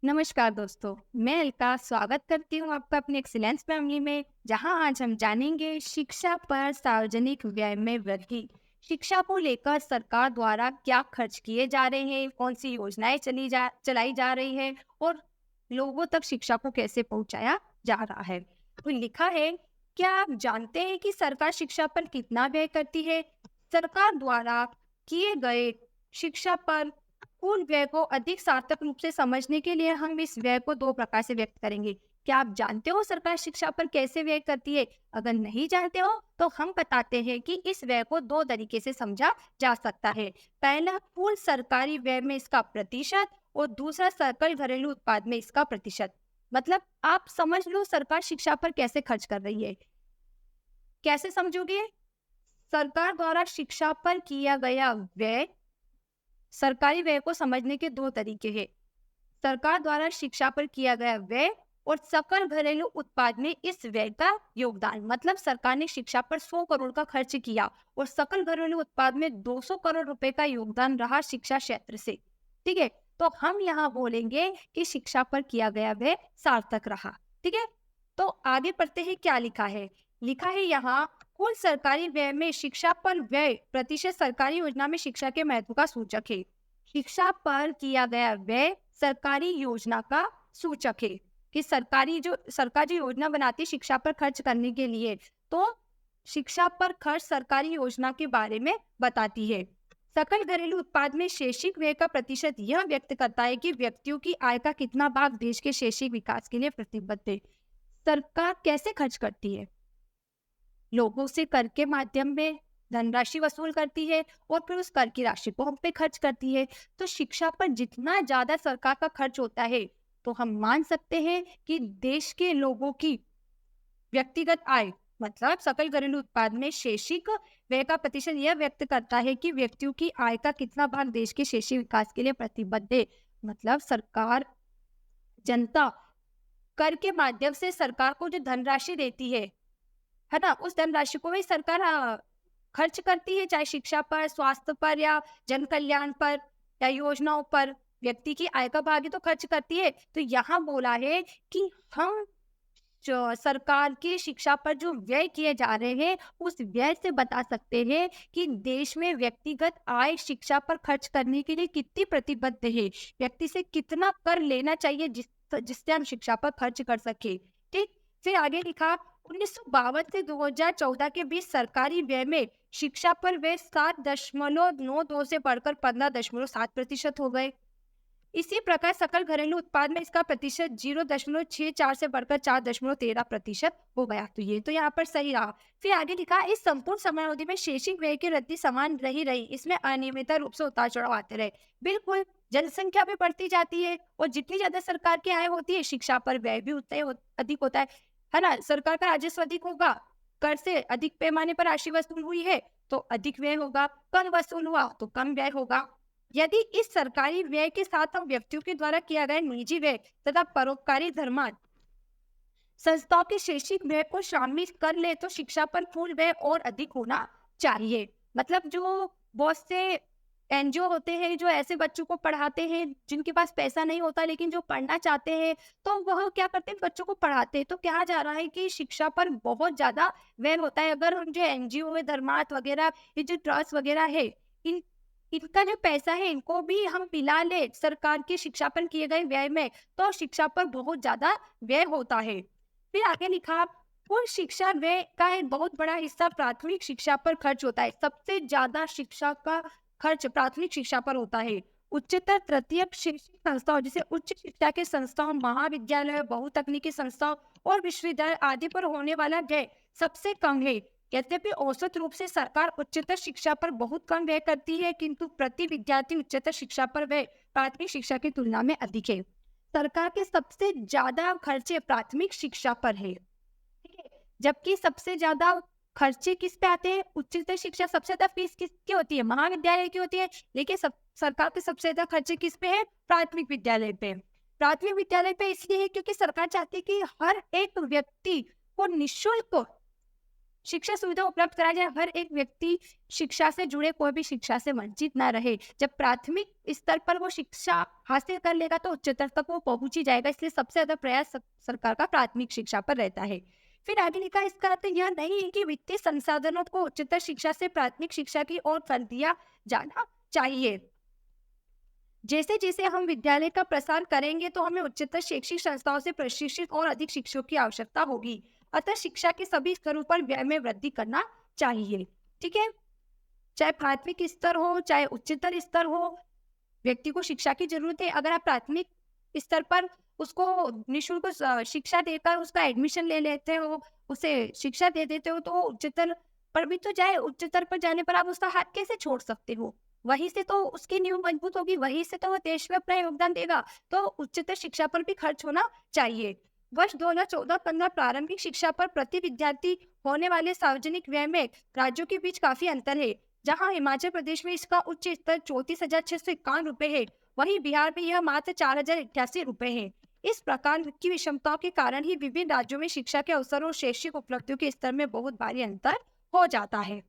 नमस्कार दोस्तों, मैं अलका स्वागत करती हूँ आपका अपने एक्सीलेंस फैमिली में, जहाँ आज हम जानेंगे शिक्षा पर सार्वजनिक व्यय में वृद्धि। शिक्षा को लेकर सरकार द्वारा क्या खर्च किए जा रहे हैं, कौन सी योजनाएं चलाई जा रही है और लोगों तक शिक्षा को कैसे पहुंचाया जा रहा है। तो लिखा है, क्या आप जानते हैं कि सरकार शिक्षा पर कितना व्यय करती है? सरकार द्वारा किए गए शिक्षा पर कुल व्यय को अधिक सार्थक रूप से समझने के लिए हम इस व्यय को दो प्रकार से व्यक्त करेंगे। क्या आप जानते हो सरकार शिक्षा पर कैसे व्यय करती है? अगर नहीं जानते हो तो हम बताते हैं कि इस व्यय को दो तरीके से समझा जा सकता है। पहला, कुल सरकारी व्यय में इसका प्रतिशत, और दूसरा सकल घरेलू उत्पाद में इसका प्रतिशत। मतलब आप समझ लो सरकार शिक्षा पर कैसे खर्च कर रही है। कैसे समझोगे? सरकार द्वारा शिक्षा पर किया गया व्यय, सरकारी व्यय को समझने के दो तरीके हैं। सरकार द्वारा शिक्षा पर किया गया व्यय और सकल घरेलू उत्पाद में इस व्यय का योगदान। मतलब सरकार ने शिक्षा पर 100 करोड़ का खर्च किया और सकल घरेलू उत्पाद में 200 करोड़ रुपए का योगदान रहा शिक्षा क्षेत्र से। ठीक है, तो हम यहाँ बोलेंगे कि शिक्षा पर किया गया व्यय सार्थक रहा। ठीक है, तो आगे पढ़ते हैं क्या लिखा है। लिखा है यहाँ, कुल सरकारी व्यय में शिक्षा पर व्यय प्रतिशत सरकारी योजना में शिक्षा के महत्व का सूचक है। शिक्षा पर किया गया व्यय सरकारी योजना का सूचक है कि सरकार जो योजना बनाती है शिक्षा पर खर्च करने के लिए, तो शिक्षा पर खर्च सरकारी योजना के बारे में बताती है। सकल घरेलू उत्पाद में शैक्षिक व्यय का प्रतिशत यह व्यक्त करता है कि व्यक्तियों की आय का कितना भाग देश के शैक्षिक विकास के लिए प्रतिबद्ध है। सरकार कैसे खर्च करती है? लोगों से कर के माध्यम में धनराशि वसूल करती है और फिर उस कर की राशि को हम पे खर्च करती है। तो शिक्षा पर जितना ज्यादा सरकार का खर्च होता है, तो हम मान सकते हैं कि देश के लोगों की व्यक्तिगत आय, मतलब सकल घरेलू उत्पाद में शैक्षिक व्यय का प्रतिशत यह व्यक्त करता है कि व्यक्तियों की आय का कितना भाग देश के शैक्षिक विकास के लिए प्रतिबद्ध है। मतलब सरकार जनता कर के माध्यम से सरकार को जो धनराशि देती है ना, उस धनराशि को भी सरकार खर्च करती है, चाहे शिक्षा पर, स्वास्थ्य पर या जन कल्याण पर या योजनाओं पर। व्यक्ति की आय का भाग ही तो खर्च करती है। तो यहाँ बोला है कि हम जो सरकार की शिक्षा पर जो व्यय किए जा रहे हैं, उस व्यय से बता सकते हैं कि देश में व्यक्तिगत आय शिक्षा पर खर्च करने के लिए कितनी प्रतिबद्ध है। व्यक्ति से कितना कर लेना चाहिए जिससे हम शिक्षा पर खर्च कर सके। ठीक, फिर आगे लिखा, 1952 से 2014 के बीच सरकारी व्यय में शिक्षा पर व्यय 7.92 से बढ़कर 15.7% हो गए। इसी प्रकार सकल घरेलू उत्पाद में इसका प्रतिशत 0.64 से बढ़कर 4.13% हो गया। तो ये तो यहाँ पर सही रहा। फिर आगे लिखा, इस संपूर्ण समयावधि में शैक्षिक व्यय की वृद्धि समान रही, इसमें अनियमित रूप से उतार चढ़ाव आते रहे। बिल्कुल, जनसंख्या भी बढ़ती जाती है और जितनी ज्यादा सरकार की आय होती है, शिक्षा पर व्यय भी उतना ही अधिक होता है ना। सरकार का राजस्व अधिक होगा, कर से अधिक पैमाने पर राशि वसूल हुई है तो अधिक व्यय होगा, कम वसूल हुआ तो कम व्यय होगा। यदि इस सरकारी व्यय के साथ हम व्यक्तियों के द्वारा किया गया निजी व्यय तथा परोपकारी धर्मार्थ संस्थाओं के शैक्षिक व्यय को शामिल कर ले तो शिक्षा पर कुल व्यय और अधिक होना चाहिए। मतलब जो बहुत से एनजीओ होते हैं जो ऐसे बच्चों को पढ़ाते हैं जिनके पास पैसा नहीं होता लेकिन जो पढ़ना चाहते हैं, तो वह क्या करते हैं, बच्चों को पढ़ाते हैं। तो कहा जा रहा है कि शिक्षा पर बहुत ज्यादा व्यय होता है। अगर जो एनजीओ है, धर्मार्थ वगैरह, ये जो ट्रस्ट वगैरह है, इन इनका जो पैसा है इनको भी हम मिला ले सरकार की शिक्षा पर किए गए व्यय में, तो शिक्षा पर बहुत ज्यादा व्यय होता है। फिर आगे लिखा, कुल शिक्षा व्यय का एक बहुत बड़ा हिस्सा प्राथमिक शिक्षा पर खर्च होता है। सबसे ज्यादा शिक्षा का खर्च प्राथमिक शिक्षा पर होता है। उच्चतर तृतीयक शैक्षिक संस्थाओं जैसे उच्च शिक्षा के संस्थाओं, महाविद्यालय, बहुतकनीकी संस्थाओं और विश्वविद्यालय आदि पर होने वाला व्यय सबसे कम है। यद्यपि औसत रूप से सरकार उच्चतर शिक्षा पर बहुत कम व्यय करती है, किंतु प्रति विद्यार्थी उच्चतर शिक्षा पर व्यय प्राथमिक शिक्षा की तुलना में अधिक है। सरकार के सबसे ज्यादा खर्चे प्राथमिक शिक्षा पर है, ठीक है, जबकि सबसे ज्यादा खर्चे किस पे आते हैं? उच्चतर शिक्षा। सबसे ज्यादा फीस किसकी होती है? महाविद्यालय की होती है। लेकिन सरकार के सबसे ज्यादा खर्चे किस पे है? प्राथमिक विद्यालय पे। प्राथमिक विद्यालय पे इसलिए है क्योंकि सरकार चाहती है कि हर एक व्यक्ति को निःशुल्क शिक्षा सुविधा उपलब्ध कराई जाए, हर एक व्यक्ति शिक्षा से जुड़े, कोई भी शिक्षा से वंचित ना रहे। जब प्राथमिक स्तर पर वो शिक्षा हासिल कर लेगा तो उच्चतर तक वो पहुंच ही जाएगा, इसलिए सबसे ज्यादा प्रयास सरकार का प्राथमिक शिक्षा पर रहता है। फिर आगे लिखा, इसका अर्थ यह नहीं है कि वित्तीय संसाधनों को उच्चतर शिक्षा से प्राथमिक शिक्षा की ओर कर दिया जाना चाहिए। जैसे जैसे हम विद्यालय का प्रसार करेंगे तो हमें उच्चतर शैक्षिक संस्थाओं से प्रशिक्षित और अधिक शिक्षकों की आवश्यकता होगी। अतः शिक्षा के सभी स्तरों पर व्यय में वृद्धि करना चाहिए। ठीक है, चाहे प्राथमिक स्तर हो चाहे उच्चतर स्तर हो, व्यक्ति को शिक्षा की जरूरत है। अगर आप प्राथमिक स्तर पर उसको निःशुल्क शिक्षा देकर उसका एडमिशन ले लेते हो, उसे शिक्षा दे देते हो, तो उच्चतर पर भी तो जाए। उच्चतर पर जाने पर आप उसका हाथ कैसे छोड़ सकते हो? वहीं से तो उसकी नींव मजबूत होगी, वहीं से तो वो देश में अपना योगदान देगा। तो उच्चतर शिक्षा पर भी खर्च होना चाहिए। वर्ष 2014-15 प्रारंभिक शिक्षा पर प्रति विद्यार्थी होने वाले सार्वजनिक व्यय में राज्यों के बीच काफी अंतर है। जहां हिमाचल प्रदेश में इसका उच्च स्तर 34,651 रुपए है, वहीं बिहार में यह मात्र 4,088 रुपए है। इस प्रकार की विषमताओं के कारण ही विभिन्न राज्यों में शिक्षा के अवसरों और शैक्षिक उपलब्धियों के स्तर में बहुत भारी अंतर हो जाता है।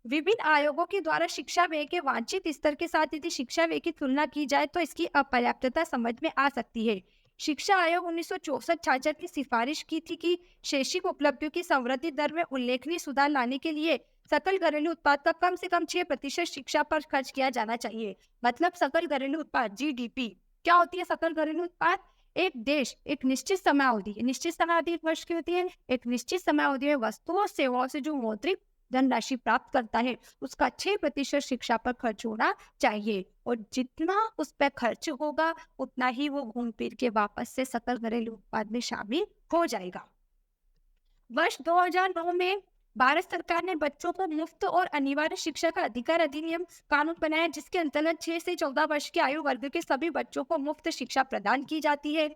विभिन्न आयोगों के द्वारा शिक्षा व्यय के वांछित स्तर के साथ यदि शिक्षा व्यय की तुलना की जाए तो इसकी अपर्याप्तता समझ में आ सकती है। शिक्षा आयोग 1964-66 की सिफारिश की थी कि शैक्षिक उपलब्धियों की संवृद्धि दर में उल्लेखनीय सुधार लाने के लिए सकल घरेलू उत्पाद का कम से कम 6% शिक्षा पर खर्च किया जाना चाहिए। मतलब सकल घरेलू उत्पाद, जीडीपी। क्या होती है सकल घरेलू उत्पाद? एक देश एक निश्चित समयावधि, निश्चित समयावधि एक वर्ष की होती है, एक निश्चित समयावधि में वस्तुओं और सेवाओं से जो मौद्रिक धनराशि प्राप्त करता है, उसका 6% शिक्षा पर खर्च होना चाहिए। और जितना उस पर खर्च होगा उतना ही वो घूम फिर के वापस से सकल घरेलू उत्पाद में शामिल हो जाएगा। वर्ष 2009 में भारत सरकार ने बच्चों को मुफ्त और अनिवार्य शिक्षा का अधिकार अधिनियम कानून बनाया, जिसके अंतर्गत 6 से 14 वर्ष की आयु वर्ग के सभी बच्चों को मुफ्त शिक्षा प्रदान की जाती है।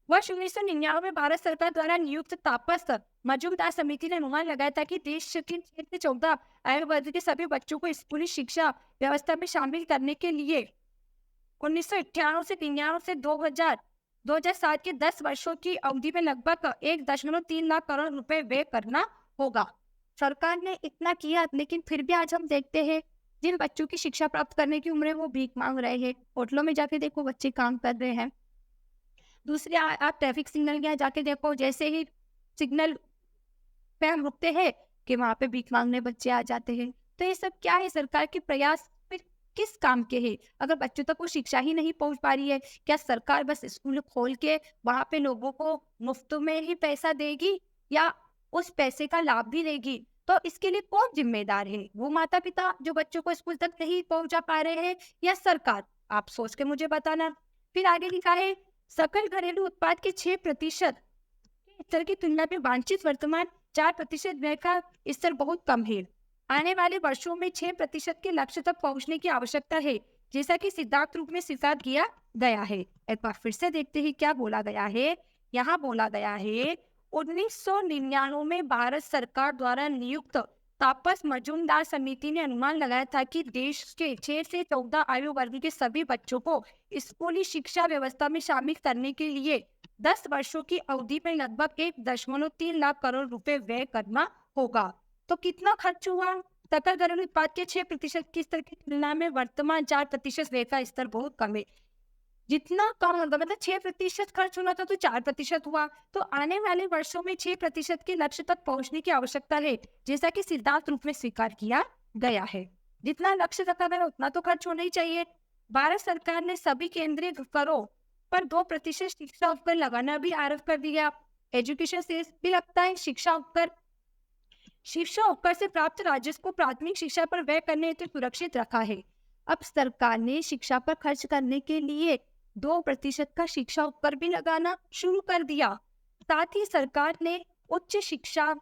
वर्ष 1999 में भारत सरकार द्वारा नियुक्त तापस मजूमदार समिति ने अनुमान लगाया था कि देश के 6 से 14 आयु वर्ग के सभी बच्चों को स्कूली शिक्षा व्यवस्था में शामिल करने के लिए 1998 से 99 से 2007 के 10 वर्षों की अवधि में लगभग 1.3 लाख करोड़ रुपए व्यय करना होगा। सरकार ने इतना किया, लेकिन फिर भी आज हम देखते हैं जिन बच्चों की शिक्षा प्राप्त करने की उम्र है वो भीख मांग रहे हैं। होटलों में जाके देखो बच्चे काम कर रहे हैं। दूसरे आप ट्रैफिक सिग्नल के यहाँ जाके देखो, जैसे ही सिग्नल पे हम रुकते हैं कि वहां पे भीख मांगने बच्चे आ जाते हैं। तो ये सब क्या है? सरकार के प्रयास फिर किस काम के हैं? अगर बच्चों तक वो शिक्षा ही नहीं पहुंच पा रही है, क्या सरकार बस स्कूल खोल के वहां पे लोगों को मुफ्त में ही पैसा देगी या उस पैसे का लाभ भी देगी? तो इसके लिए कौन जिम्मेदार है? वो माता पिता जो बच्चों को स्कूल तक नहीं पहुंचा पा रहे हैं या सरकार? आप सोच के मुझे बताना। फिर आगे लिखा है, सकल घरेलू उत्पाद के 6% स्तर की तुलना में वांछित वर्तमान 4% व्यय का स्तर बहुत कम है। आने वाले वर्षों में 6% के लक्ष्य तक पहुंचने की आवश्यकता है, जैसा कि सिद्धांत रूप में स्वीकार किया गया है। एक बार फिर से देखते हैं क्या बोला गया है। यहाँ बोला गया है 1999 में भारत सरकार द्वारा नियुक्त तापस मजूमदार समिति ने अनुमान लगाया था कि देश के 6 से 14 आयु वर्ग के सभी बच्चों को स्कूली शिक्षा व्यवस्था में शामिल करने के लिए 10 वर्षों की अवधि में लगभग 1.3 लाख करोड़ रुपए व्यय करना होगा। तो कितना खर्च हुआ? सकल घरेलू उत्पाद के 6% के स्तर की तुलना में वर्तमान 4% व्यय का स्तर बहुत कम है। जितना कम होगा, मतलब 6% खर्च होना था तो 4% हुआ। तो आने वाले वर्षों में 6% के लक्ष्य तक पहुंचने की आवश्यकता है, जैसा कि सिद्धांत रूप में स्वीकार किया गया है। जितना लक्ष्य रखा गया उतना तो खर्च होना ही चाहिए। भारत सरकार ने सभी केंद्रीय करों पर 2% शिक्षा उपकर लगाना भी आरंभ कर दिया। एजुकेशन सेस भी लगता है। शिक्षा उपकर से प्राप्त राजस्व को प्राथमिक शिक्षा पर व्यय करने हेतु सुरक्षित रखा है। अब सरकार ने शिक्षा पर खर्च करने के लिए 2% का शिक्षा उपकर भी लगाना शुरू कर दिया। साथ ही सरकार ने उच्च शिक्षा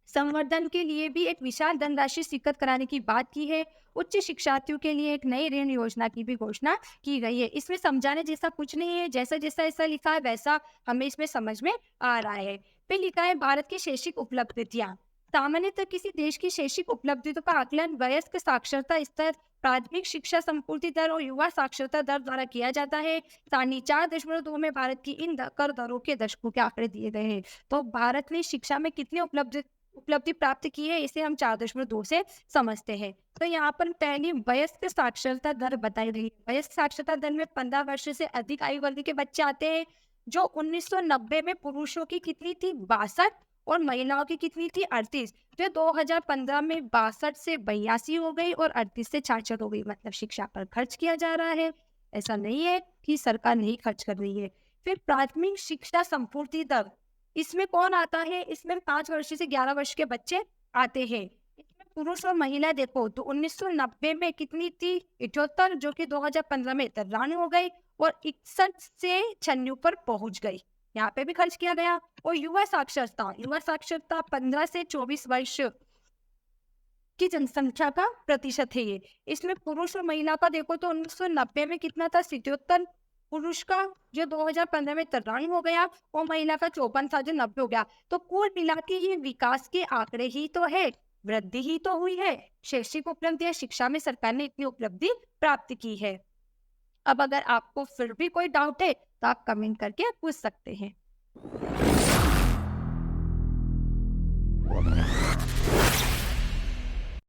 संवर्धन के लिए भी एक विशाल धनराशि स्वीकृत कराने की बात की है। उच्च शिक्षार्थियों के लिए एक नई ऋण योजना की भी घोषणा की गई है। इसमें समझाने जैसा कुछ नहीं है, जैसा जैसा ऐसा लिखा है वैसा हमें इसमें समझ में आ रहा है। फिर लिखा है भारत की शैक्षिक उपलब्धियां। सामान्यतः किसी देश की शैक्षिक उपलब्धियों का आकलन वयस्क साक्षरता स्तर, प्राथमिक शिक्षा संपूर्ति दर और युवा साक्षरता दर द्वारा किया जाता है। सारणी 4.2 में भारत की इन कर दरों के दशकों के आंकड़े दिए गए हैं। तो भारत ने शिक्षा में कितनी उपलब्धि उपलब्धि प्राप्त की है, इसे हम 4.2 से समझते हैं। तो यहाँ पर पहली वयस्क साक्षरता दर बताई गई है। वयस्क साक्षरता दर में 15 वर्ष से अधिक आयु वर्ग के बच्चे आते हैं, जो 1990 में पुरुषों की कितनी थी 62 और महिलाओं की कितनी थी 38। जो 2015 में 62 से 82 हो गई और 38 से 66 हो गई। मतलब शिक्षा पर खर्च किया जा रहा है, ऐसा नहीं है कि सरकार नहीं खर्च कर रही है। फिर प्राथमिक शिक्षा संपूर्ति दर, इसमें कौन आता है? इसमें 5 वर्ष से 11 वर्ष के बच्चे आते हैं। इसमें पुरुष और महिला देखो तो 1990 में कितनी थी 78, जो कि 2015 में 93 हो गई और 61 से 96 पर पहुंच गई। यहाँ पे भी खर्च किया गया। और युवा साक्षरता 15 से 24 वर्ष की जनसंख्या का प्रतिशत है ये। इसमें पुरुष और महिला का देखो तो 1990 में कितना था 77 पुरुष का, जो 2015 में 93 हो गया और महिला का 54 था जो 90 हो गया। तो कुल मिला के ये विकास के आंकड़े ही तो है, वृद्धि ही तो हुई है। शैक्षिक उपलब्धि या शिक्षा में सरकार ने इतनी उपलब्धि प्राप्त की है। अब अगर आपको फिर भी कोई डाउट है तो आप कमेंट करके पूछ सकते हैं।